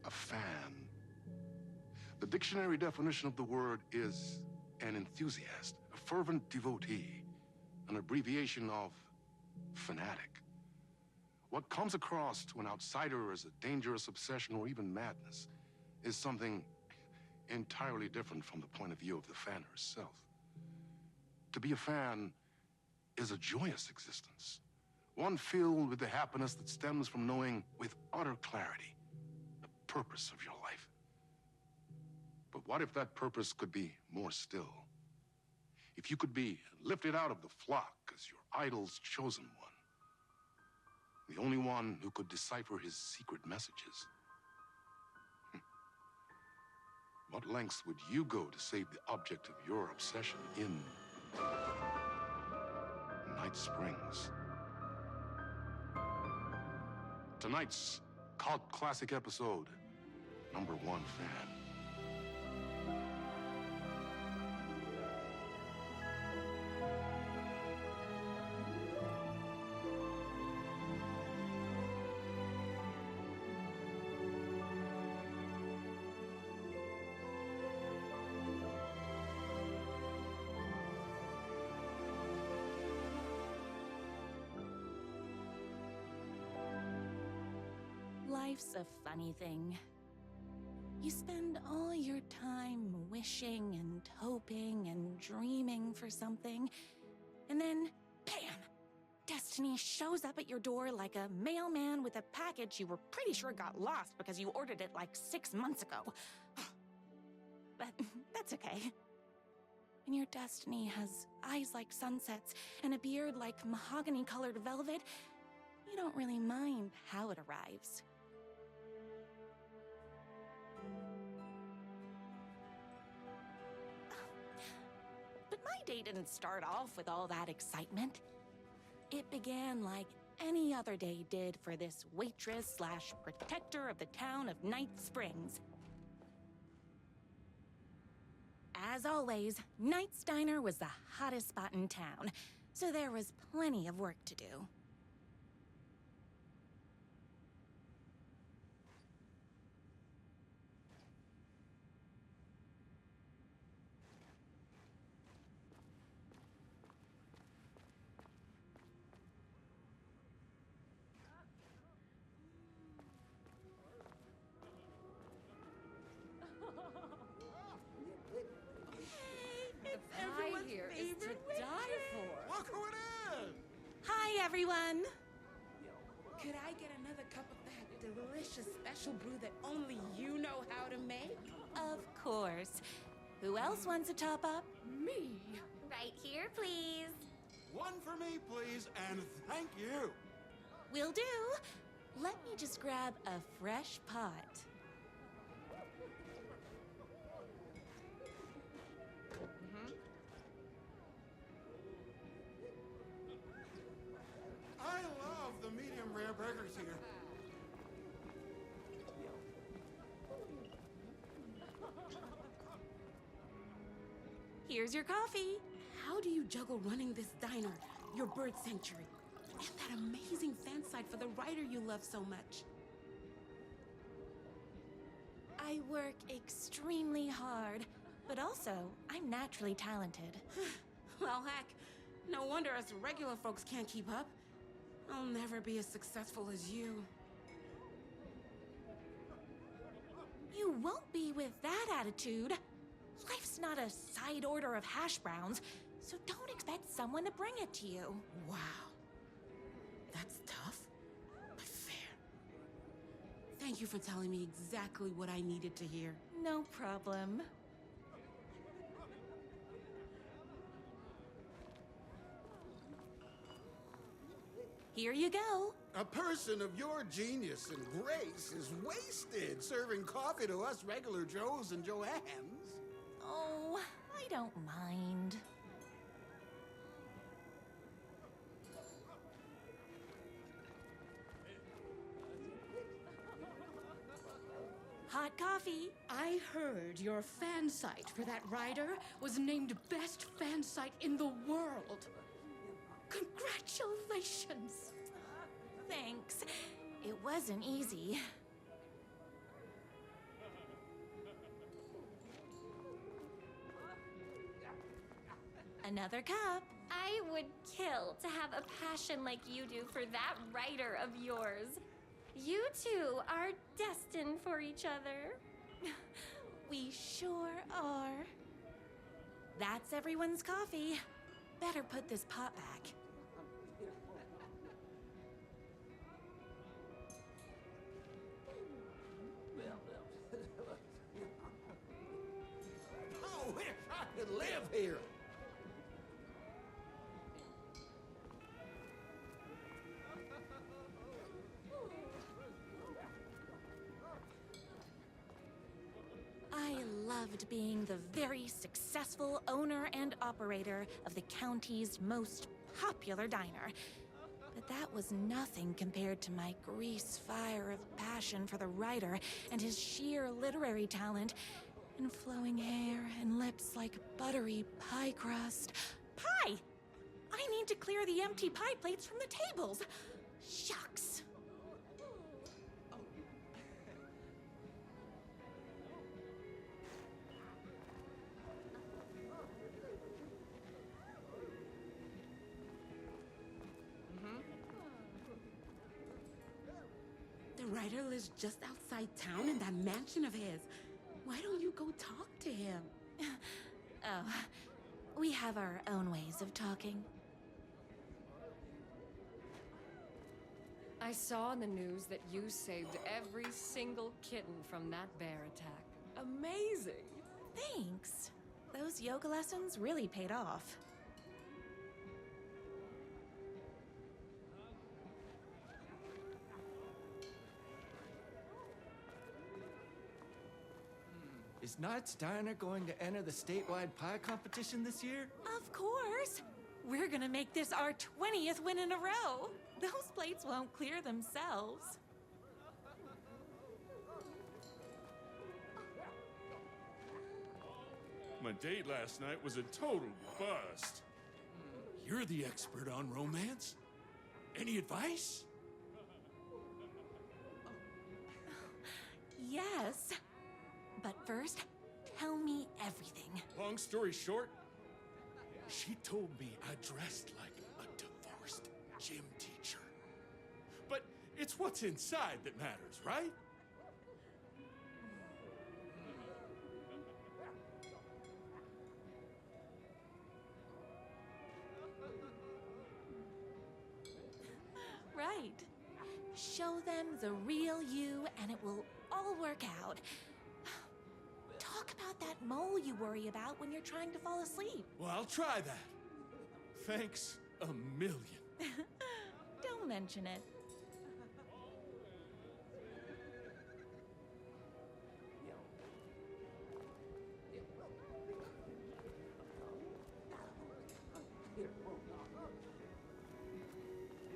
a fan. The dictionary definition of the word is an enthusiast, a fervent devotee, an abbreviation of fanatic. What comes across to an outsider as a dangerous obsession or even madness is something entirely different from the point of view of the fan herself. To be a fan is a joyous existence, one filled with the happiness that stems from knowing with utter clarity the purpose of your life. But what if that purpose could be more still? If you could be lifted out of the flock as your idol's chosen one, the only one who could decipher his secret messages. What lengths would you go to save the object of your obsession in Night Springs? Tonight's cult classic episode, number 1 fan. Life's a funny thing. You spend all your time wishing and hoping and dreaming for something, and then, bam! Destiny shows up at your door like a mailman with a package you were pretty sure got lost because you ordered it like 6 months ago. But that's okay. When your destiny has eyes like sunsets and a beard like mahogany-colored velvet, you don't really mind how it arrives. But my day didn't start off with all that excitement. It began like any other day did for this waitress/protector of the town of Night Springs. As always, Night's Diner was the hottest spot in town, so there was plenty of work to do. Here is to die for. Look who it is! Hi, everyone! Could I get another cup of that delicious special brew that only you know how to make? Of course. Who else wants a top up? Me. Right here, please. One for me, please, and thank you. Will do. Let me just grab a fresh pot. I love the medium rare burgers here. Here's your coffee. How do you juggle running this diner, your bird sanctuary, and that amazing fan site for the writer you love so much? I work extremely hard, but also I'm naturally talented. Well, heck, no wonder us regular folks can't keep up. I'll never be as successful as you. You won't be with that attitude. Life's not a side order of hash browns, so don't expect someone to bring it to you. Wow. That's tough, but fair. Thank you for telling me exactly what I needed to hear. No problem. Here you go. A person of your genius and grace is wasted serving coffee to us regular Joes and Joannes. Oh, I don't mind. Hot coffee. I heard your fan site for that writer was named best fan site in the world. Congratulations! Thanks. It wasn't easy. Another cup. I would kill to have a passion like you do for that writer of yours. You two are destined for each other. We sure are. That's everyone's coffee. Better put this pot back. Oh, wish I could live here. I loved being the very successful owner and operator of the county's most popular diner. But that was nothing compared to my grease fire of passion for the writer and his sheer literary talent, and flowing hair and lips like buttery pie crust. Pie! I need to clear the empty pie plates from the tables. Shucks. The writer lives just outside town in that mansion of his. Why don't you go talk to him? Oh, we have our own ways of talking. I saw in the news that you saved every single kitten from that bear attack. Amazing! Thanks. Those yoga lessons really paid off. Is Knight's Diner going to enter the statewide pie competition this year? Of course! We're gonna make this our 20th win in a row! Those plates won't clear themselves. My date last night was a total bust. You're the expert on romance. Any advice? Yes. But first, tell me everything. Long story short, She told me I dressed like a divorced gym teacher. but it's what's inside that matters, right? Right. Show them the real you, and it will all work out. Talk about that mole you worry about when you're trying to fall asleep. Well, I'll try that. Thanks a million. Don't mention it.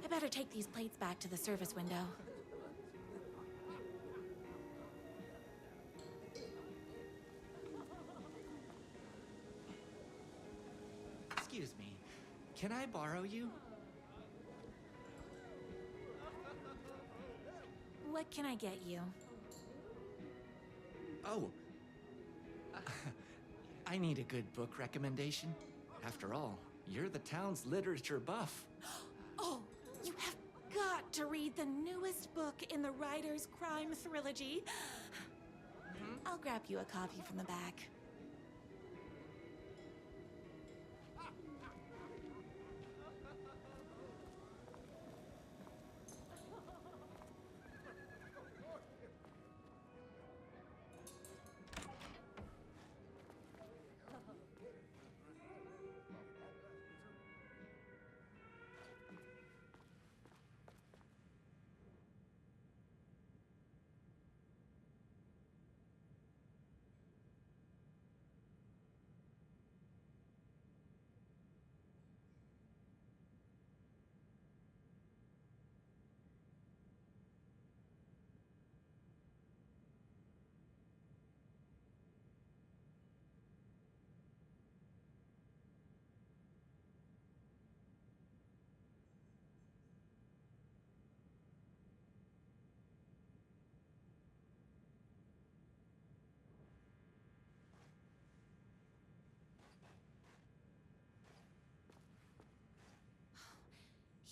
I better take these plates back to the service window. Excuse me, can I borrow you? What can I get you? Oh. I need a good book recommendation. After all, you're the town's literature buff. Oh, you have got to read the newest book in the Writer's Crime Trilogy. I'll grab you a copy from the back.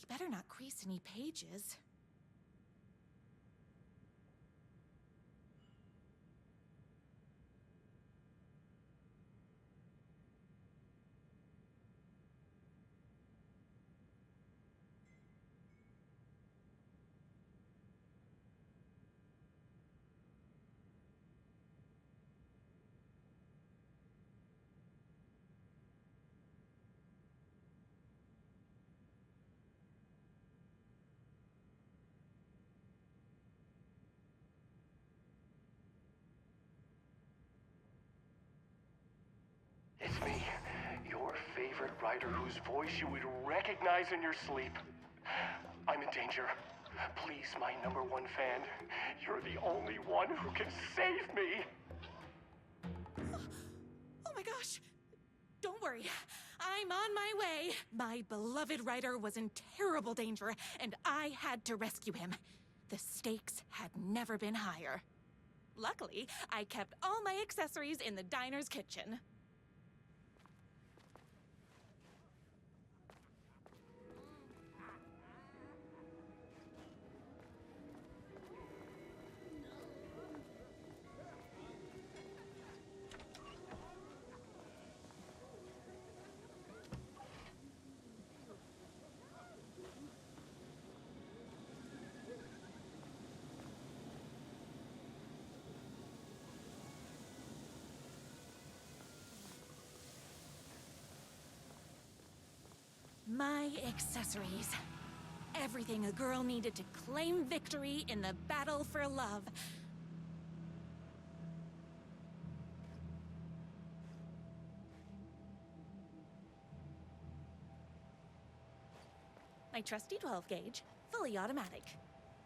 better not crease any pages. It's me, your favorite writer whose voice you would recognize in your sleep. I'm in danger. Please, my #1 fan, you're the only one who can save me. Oh my gosh! Don't worry, I'm on my way. My beloved writer was in terrible danger, and I had to rescue him. The stakes had never been higher. Luckily, I kept all my accessories in the diner's kitchen. My accessories. Everything a girl needed to claim victory in the battle for love. My trusty 12 gauge, fully automatic.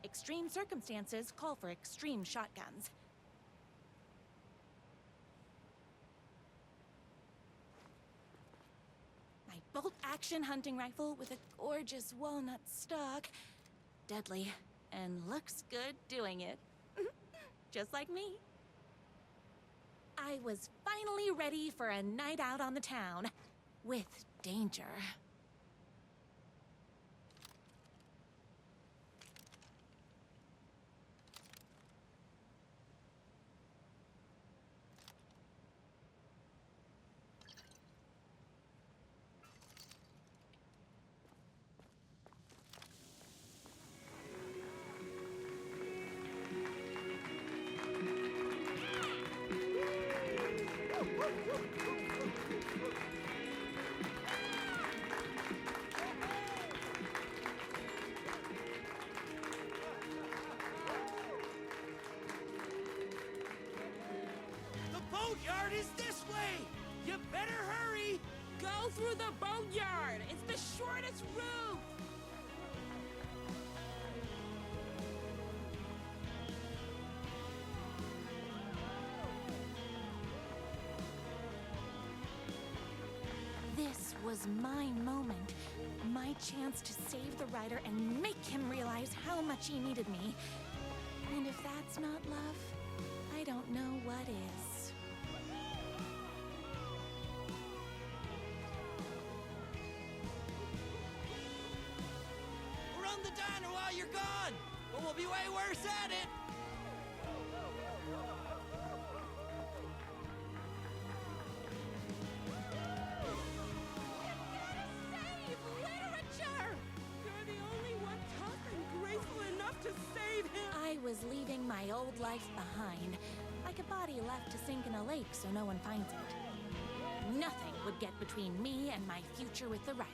Extreme circumstances call for extreme shotguns. My bolt-action hunting rifle with a gorgeous walnut stock. Deadly, and looks good doing it. Just like me. I was finally ready for a night out on the town. With danger. Boatyard is this way! You better hurry! Go through the boatyard! It's the shortest route! This was my moment. My chance to save the writer and make him realize how much he needed me. And if that's not love, I don't know what is. Run the diner while you're gone, but we'll be way worse at it. Save literature! You're the only one tough and graceful enough to save him! I was leaving my old life behind, like a body left to sink in a lake so no one finds it. Nothing would get between me and my future with the writer.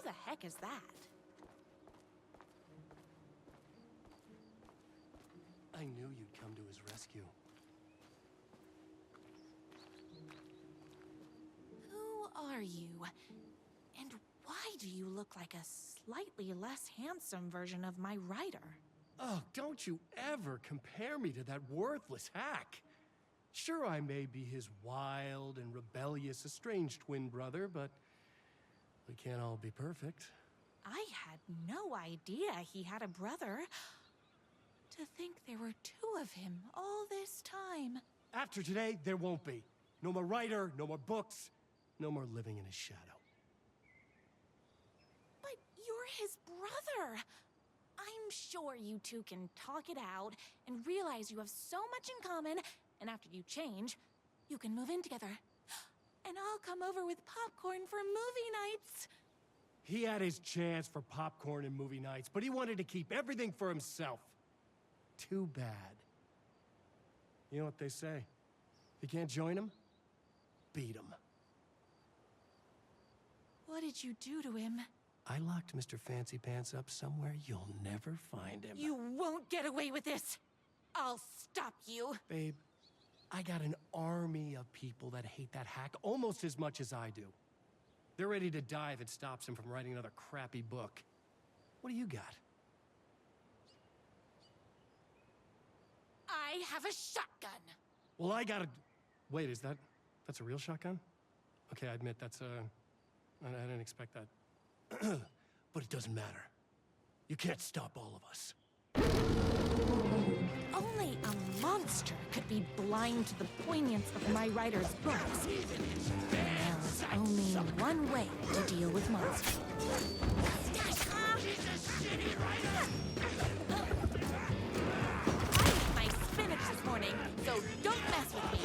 the heck is that? I knew you'd come to his rescue. Who are you? And why do you look like a slightly less handsome version of my writer? Oh, don't you ever compare me to that worthless hack. Sure, I may be his wild and rebellious estranged twin brother, but we can't all be perfect. I had no idea he had a brother. To think there were two of him all this time. After today, there won't be. No more writer, no more books, no more living in his shadow. But you're his brother. I'm sure you two can talk it out and realize you have so much in common, and after you change, you can move in together. And I'll come over with popcorn for movie nights. He had his chance for popcorn and movie nights, but he wanted to keep everything for himself. Too bad. You know what they say? If you can't join him, beat him. What did you do to him? I locked Mr. Fancy Pants up somewhere you'll never find him. You won't get away with this. I'll stop you. Babe, I got an army of people that hate that hack almost as much as I do. They're ready to die if it stops him from writing another crappy book. What do you got? I have a shotgun. Well, I got a... Wait, that's a real shotgun? Okay, I admit that's I didn't expect that. But it doesn't matter. You can't stop all of us. Only a monster could be blind to the poignance of my writer's books. There was only one way to deal with monsters. I ate my spinach this morning, so don't mess with me.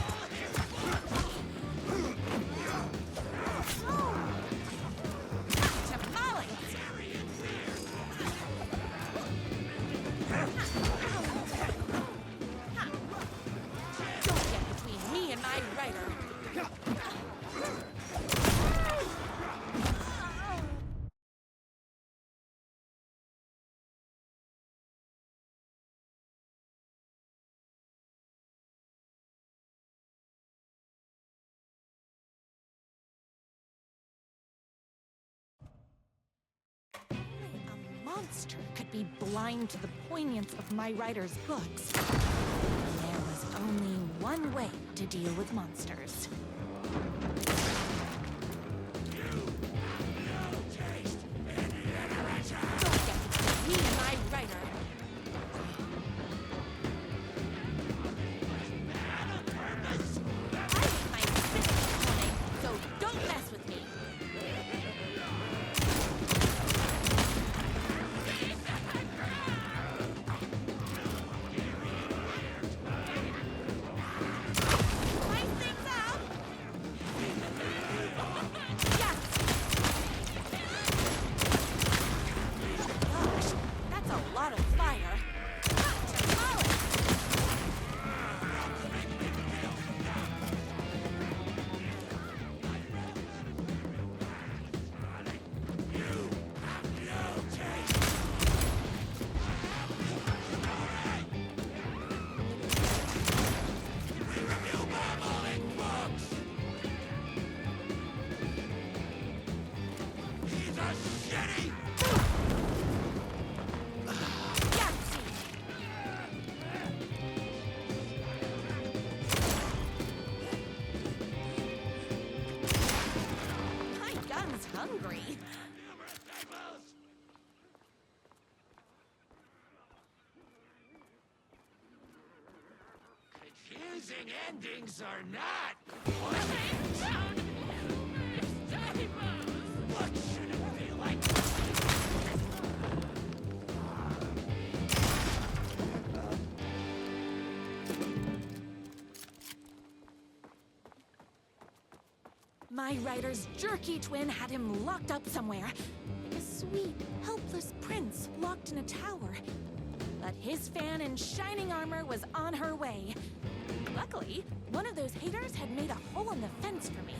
Monster could be blind to the poignance of my writer's books. There was only one way to deal with monsters. Don't get between me and my writer. I ate my spinach this morning, so don't mess with me. Confusing endings or not. What should it be like? My writer's jerky twin had him locked up somewhere. Like a sweet, helpless prince locked in a tower. But his fan in shining armor was on her way. Luckily, one of those haters had made a hole in the fence for me.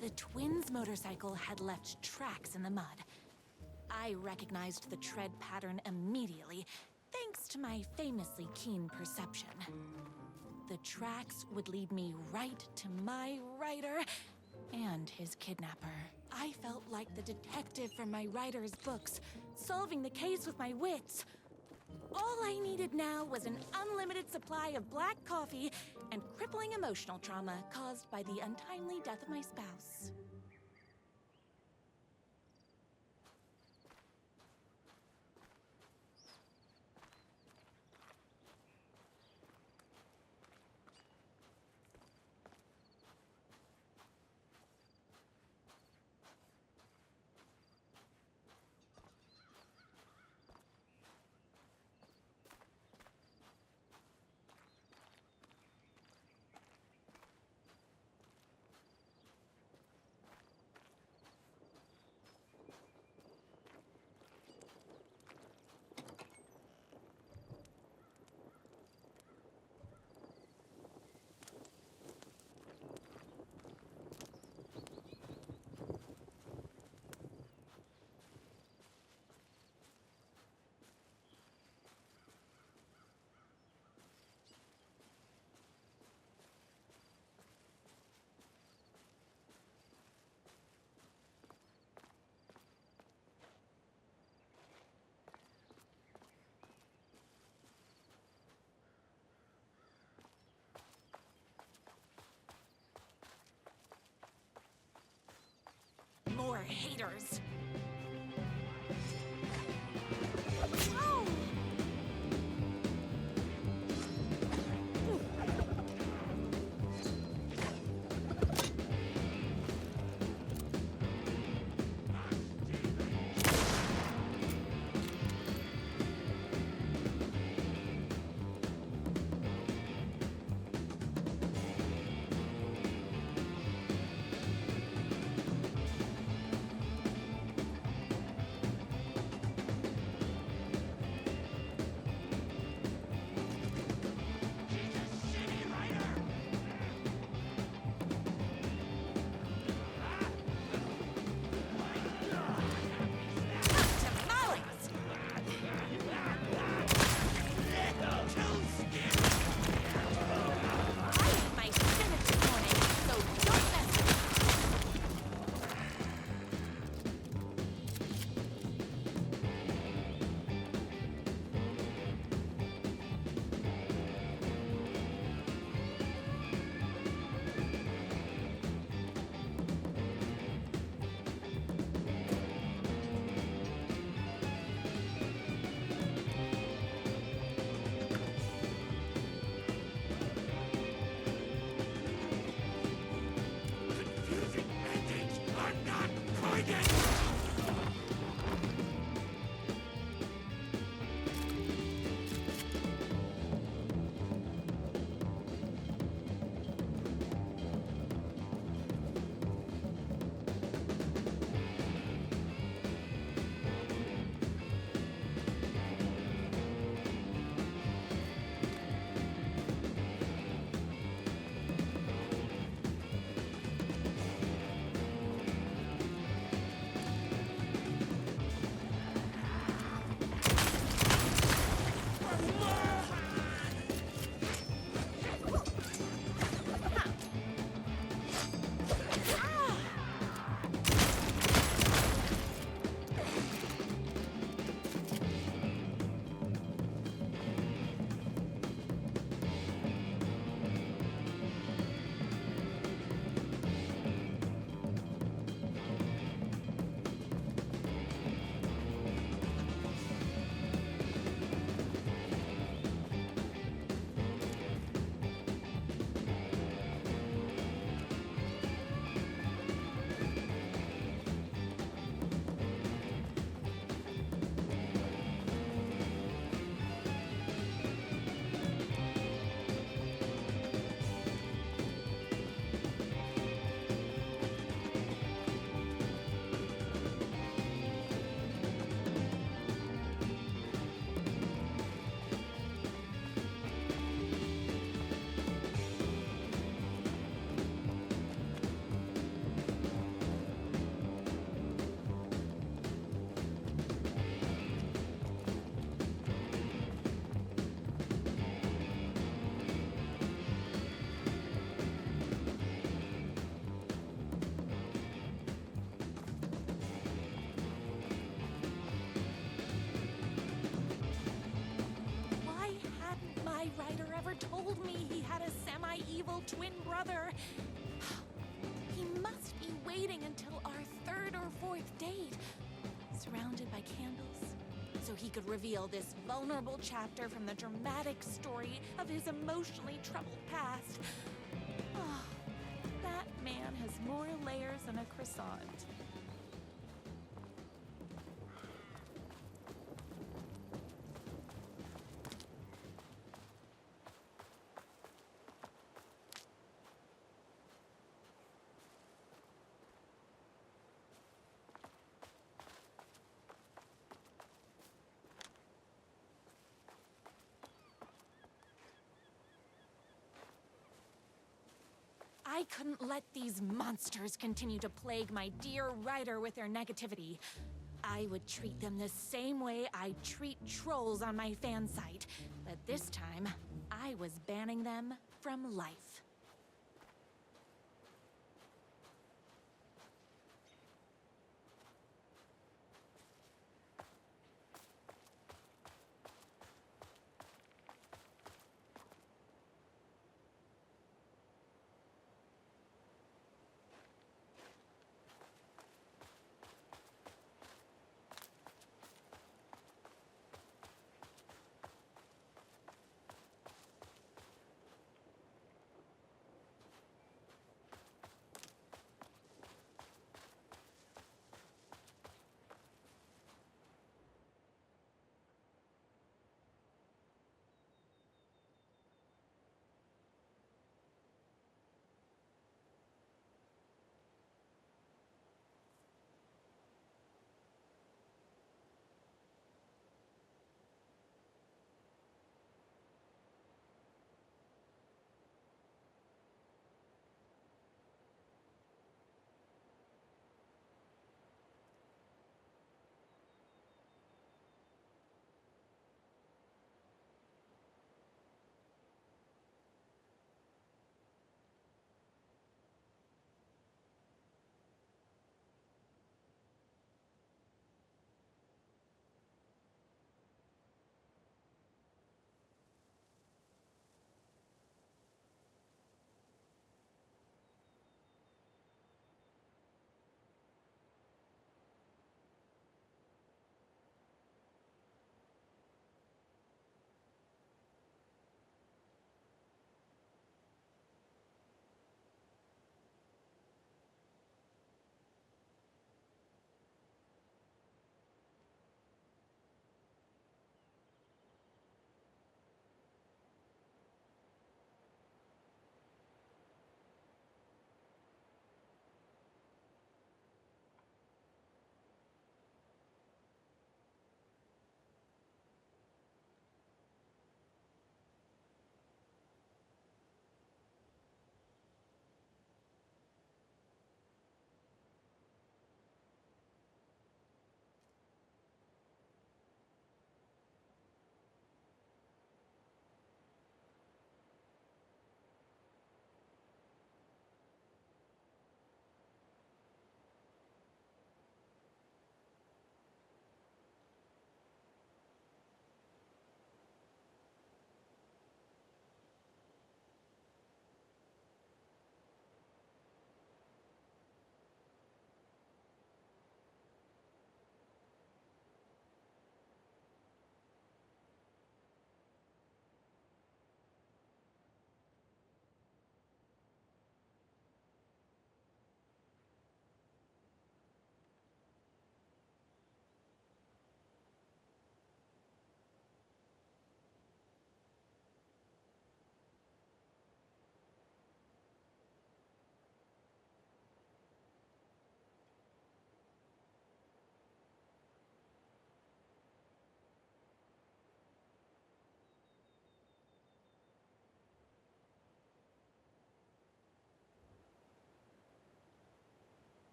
The twins' motorcycle had left tracks in the mud. I recognized the tread pattern immediately, thanks to my famously keen perception. The tracks would lead me right to my rider and his kidnapper. I felt like the detective from my writer's books, solving the case with my wits. All I needed now was an unlimited supply of black coffee and crippling emotional trauma caused by the untimely death of my spouse. More haters. Oh! he had a semi-evil twin brother. He must be waiting until our third or fourth date, surrounded by candles, so he could reveal this vulnerable chapter from the dramatic story of his emotionally troubled past. Oh, that man has more layers than a croissant. I couldn't let these monsters continue to plague my dear writer with their negativity. I would treat them the same way I treat trolls on my fan site, but this time, I was banning them from life.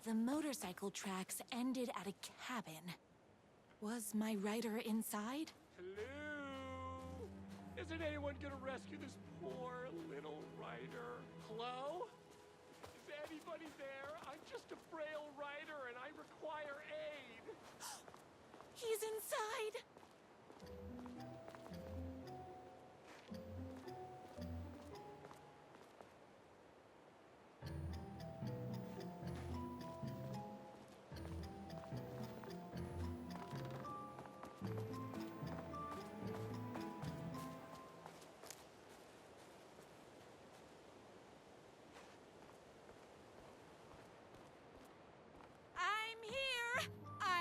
The motorcycle tracks ended at a cabin. Was my writer inside? Hello? anyone gonna rescue this poor little writer? Hello? Is anybody there? I'm just a frail writer and I require aid. He's inside!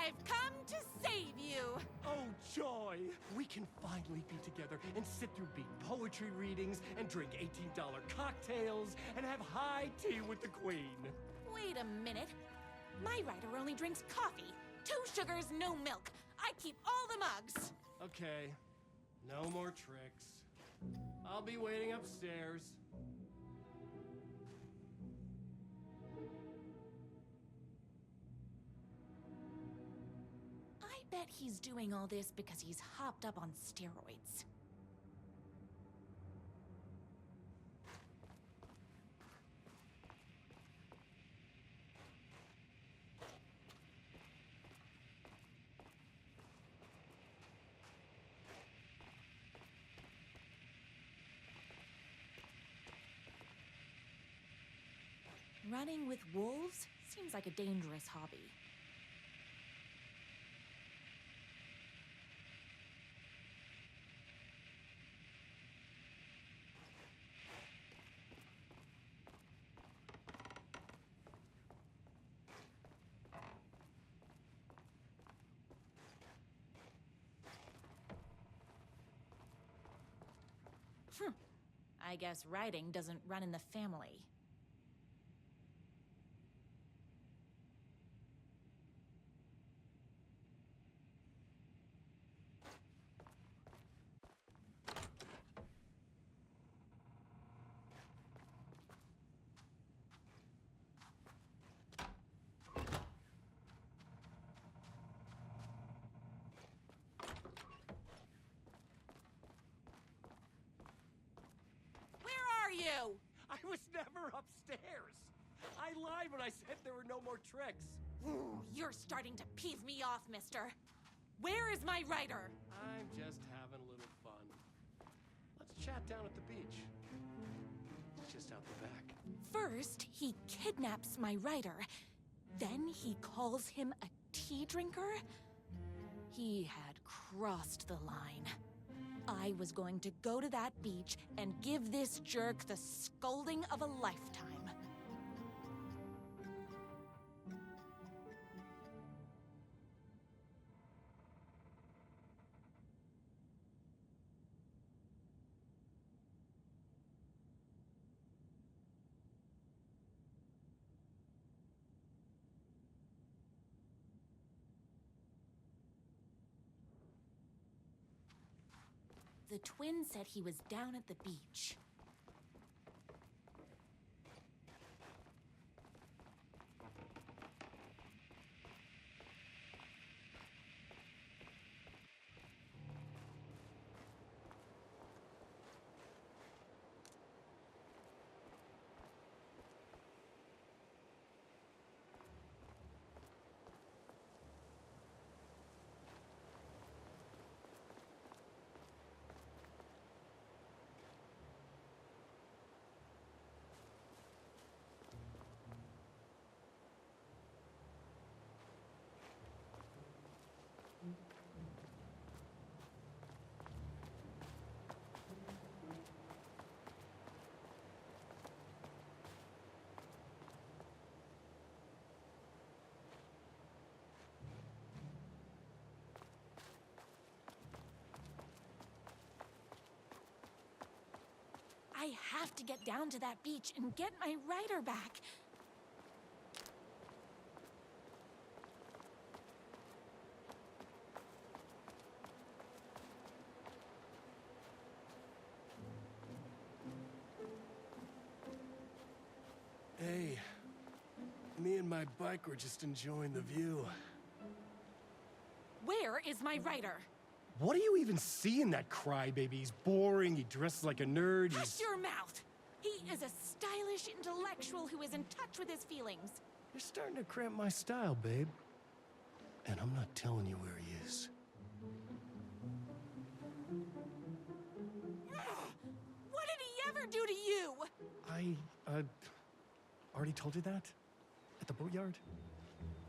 I've come to save you! Oh, joy! We can finally be together and sit through beat poetry readings and drink $18 cocktails and have high tea with the queen. Wait a minute. My writer only drinks coffee. 2 sugars, no milk. I keep all the mugs. Okay, no more tricks. I'll be waiting upstairs. I bet he's doing all this because he's hopped up on steroids. Running with wolves seems like a dangerous hobby. I guess writing doesn't run in the family. You? I was never upstairs. I lied when I said there were no more tricks. Ooh, you're starting to piss me off, mister. Where is my writer? I'm just having a little fun. Let's chat down at the beach. Just out the back. First, he kidnaps my writer. Then he calls him a tea drinker. He had crossed the line. I was going to go to that beach and give this jerk the scolding of a lifetime. The twin said he was down at the beach. I have to get down to that beach and get my writer back. Hey, me and my bike were just enjoying the view. Where is my writer? What do you even see in that crybaby? He's boring, he dresses like a nerd, Hush your mouth! He is a stylish intellectual who is in touch with his feelings. You're starting to cramp my style, babe. And I'm not telling you where he is. What did he ever do to you? I already told you that? At the boatyard?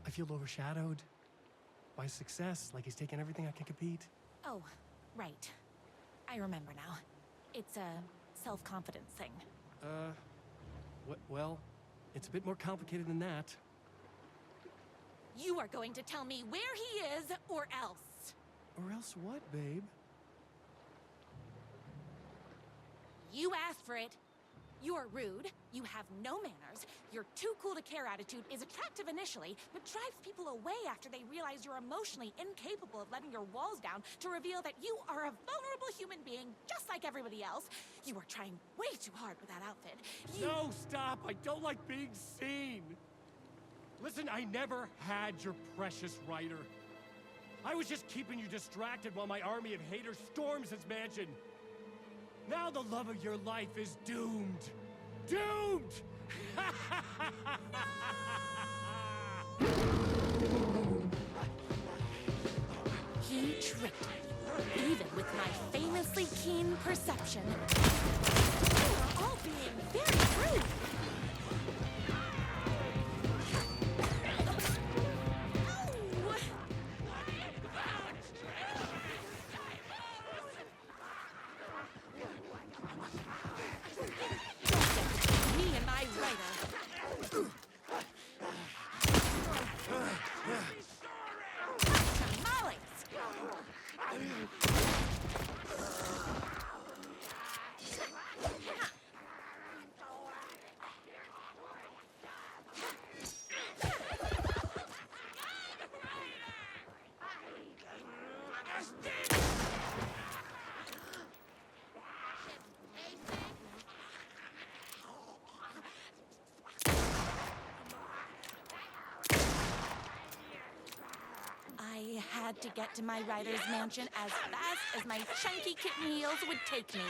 I feel overshadowed by success, like he's taking everything I can compete. Oh, right. I remember now. It's a self-confidence thing. Well, it's a bit more complicated than that. You are going to tell me where he is, or else. Or else what, babe? You asked for it. You're rude, you have no manners, your too cool to care attitude is attractive initially, but drives people away after they realize you're emotionally incapable of letting your walls down to reveal that you are a vulnerable human being just like everybody else. You are trying way too hard with that outfit. No, stop! I don't like being seen! Listen, I never had your precious writer. I was just keeping you distracted while my army of haters storms his mansion. Now the love of your life is doomed. Doomed! He tricked me, even with my famously keen perception. You are all being very rude. I had to get to my writer's mansion as fast as my chunky kitten heels would take me.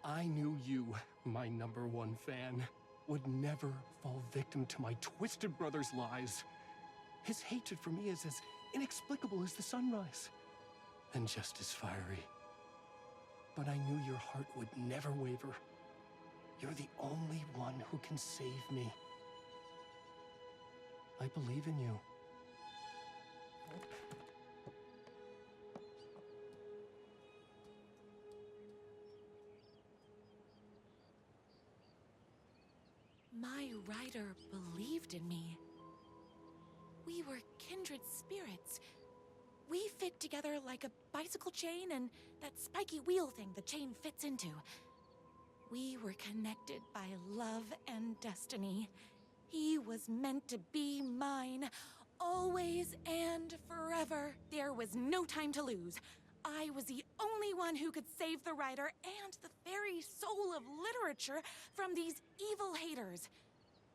I knew you, my #1 fan, would never fall victim to my twisted brother's lies. His hatred for me is as inexplicable as the sunrise, and just as fiery. But I knew your heart would never waver. You're the only one who can save me. I believe in you. My writer believed in me. We were kindred spirits. We fit together like a bicycle chain and that spiky wheel thing the chain fits into. We were connected by love and destiny. He was meant to be mine, always and forever. There was no time to lose. I was the only one who could save the writer and the very soul of literature from these evil haters.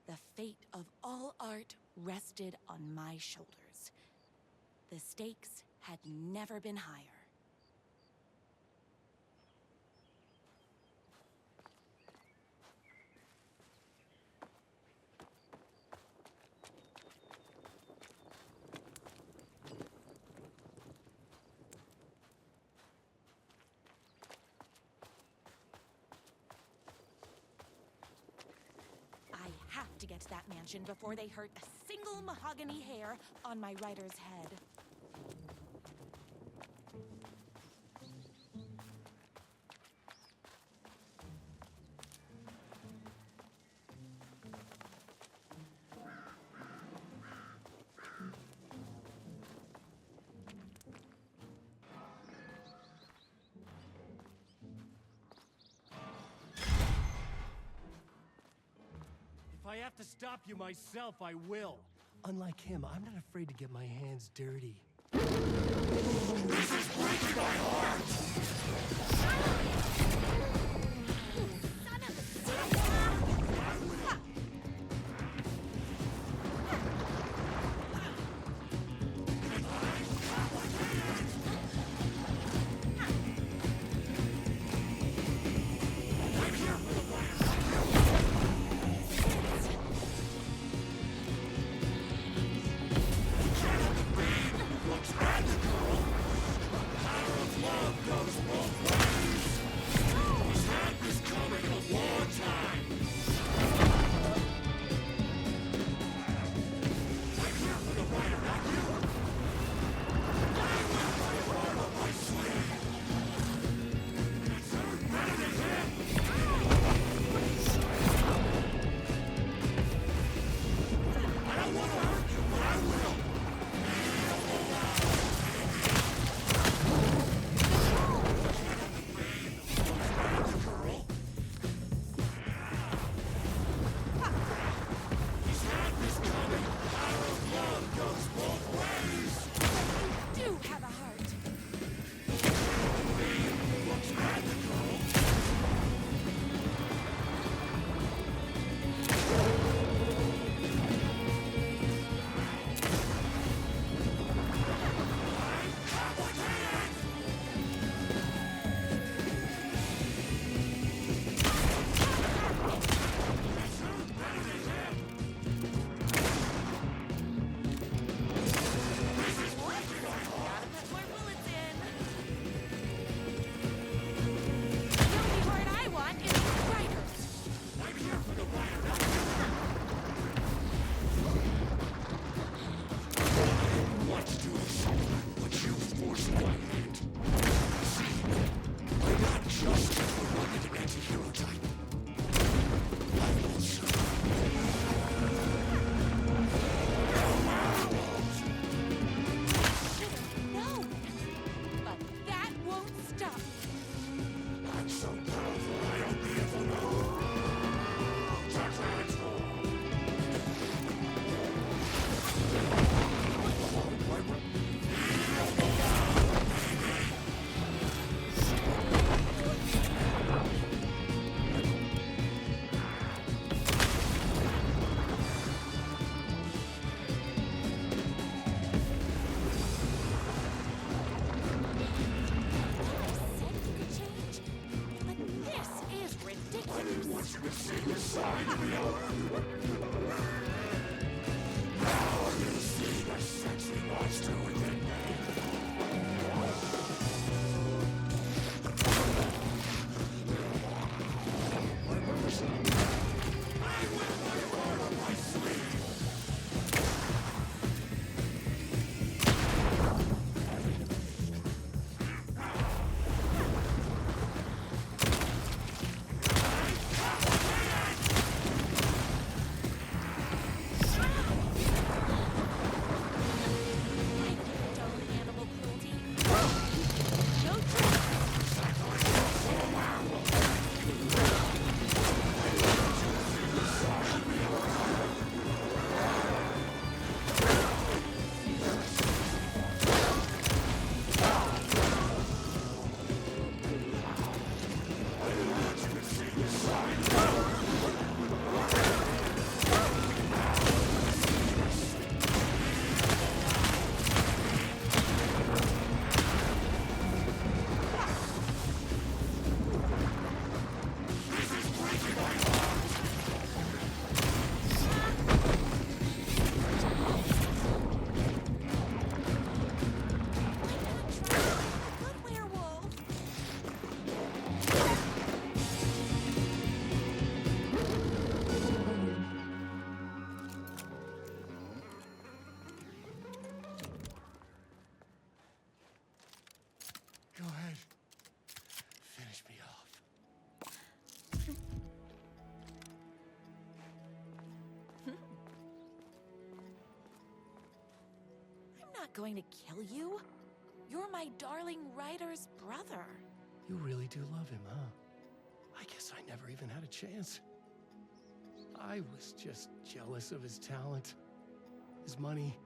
The fate of all art rested on my shoulders. The stakes had never been higher. To get to that mansion before they hurt a single mahogany hair on my writer's head. If I have to stop you myself, I will. Unlike him, I'm not afraid to get my hands dirty. This is breaking my heart! Looks bad. Going to kill you? You're my darling writer's brother. You really do love him, huh? I guess I never even had a chance. I was just jealous of his talent, his money,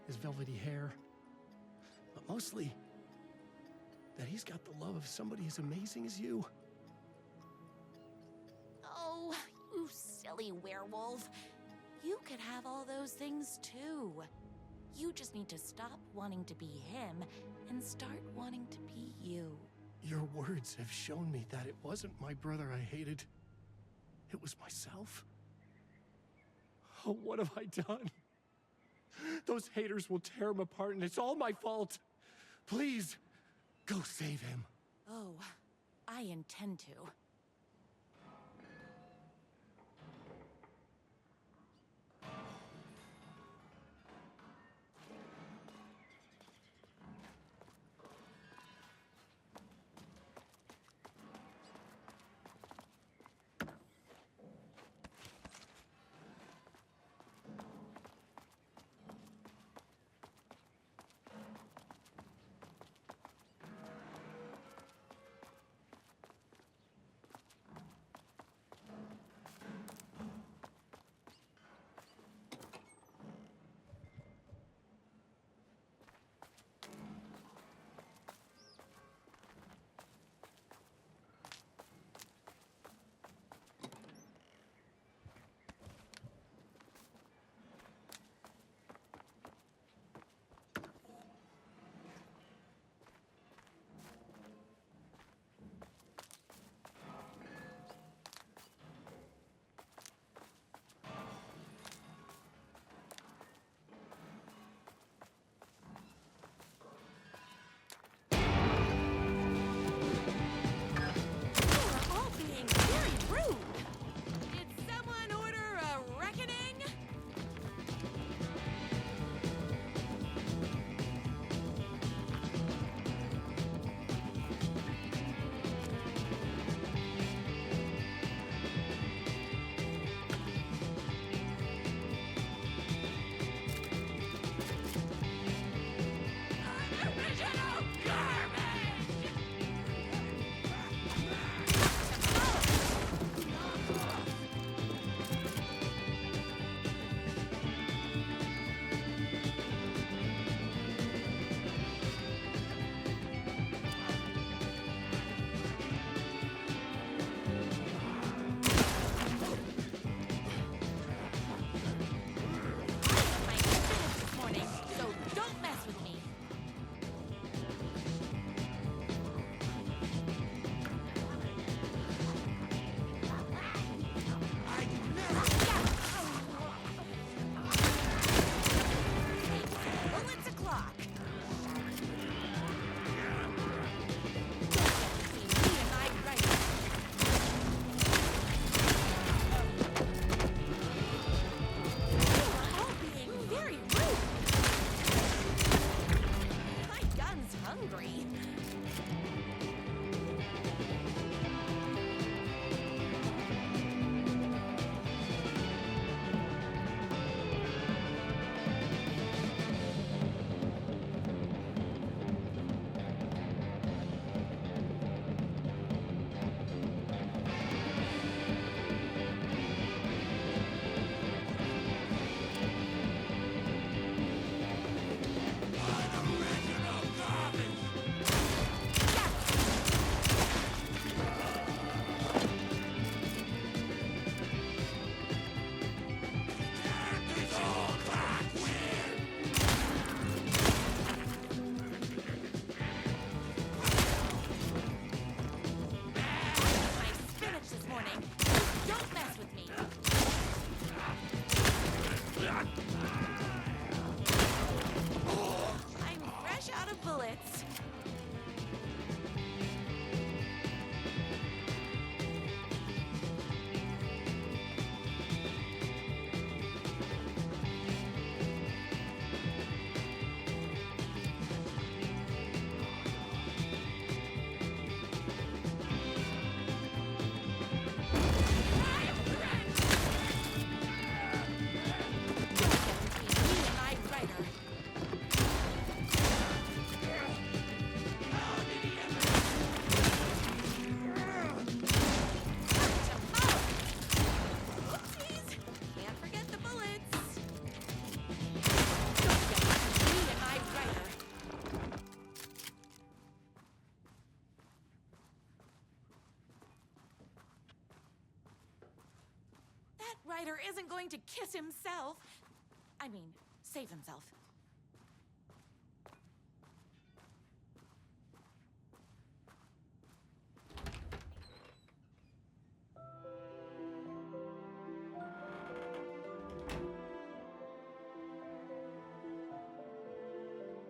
his velvety hair. But mostly, that he's got the love of somebody as amazing as you. Oh, you silly werewolf. You could have all those things too. You just need to stop wanting to be him and start wanting to be you. Your words have shown me that it wasn't my brother I hated. It was myself. Oh, what have I done? Those haters will tear him apart, and it's all my fault. Please, go save him. Oh, I intend to. angry. Ryder isn't going to kiss himself. I mean, save himself.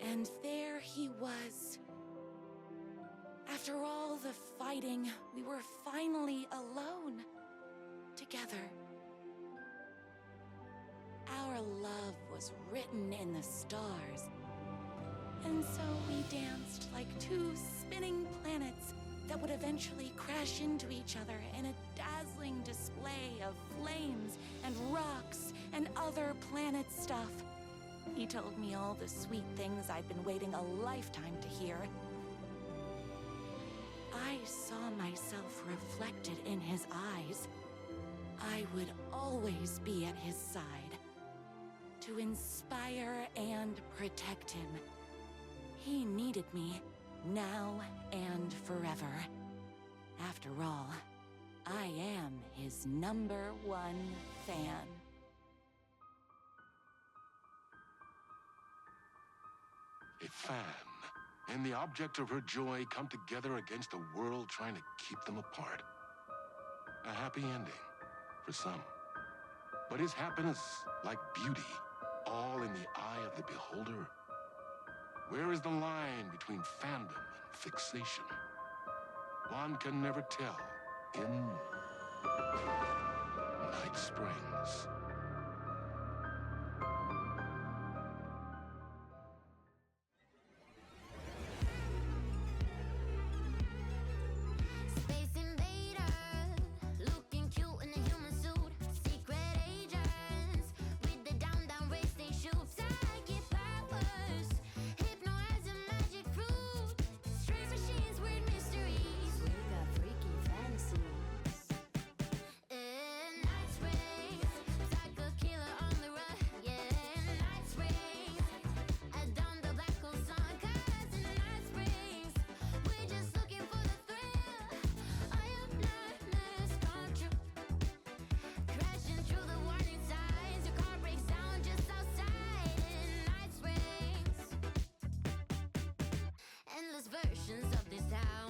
And there he was. After all the fighting, we were finally alone. Together. Our love was written in the stars. And so we danced like two spinning planets that would eventually crash into each other in a dazzling display of flames and rocks and other planet stuff. He told me all the sweet things I'd been waiting a lifetime to hear. I saw myself reflected in his eyes. I would always be at his side. To inspire and protect him. He needed me, now and forever. After all, I am his #1 fan. A fan and the object of her joy come together against a world trying to keep them apart. A happy ending for some. But is happiness like beauty? All in the eye of the beholder? Where is the line between fandom and fixation? One can never tell in Night Springs. Versions of this town.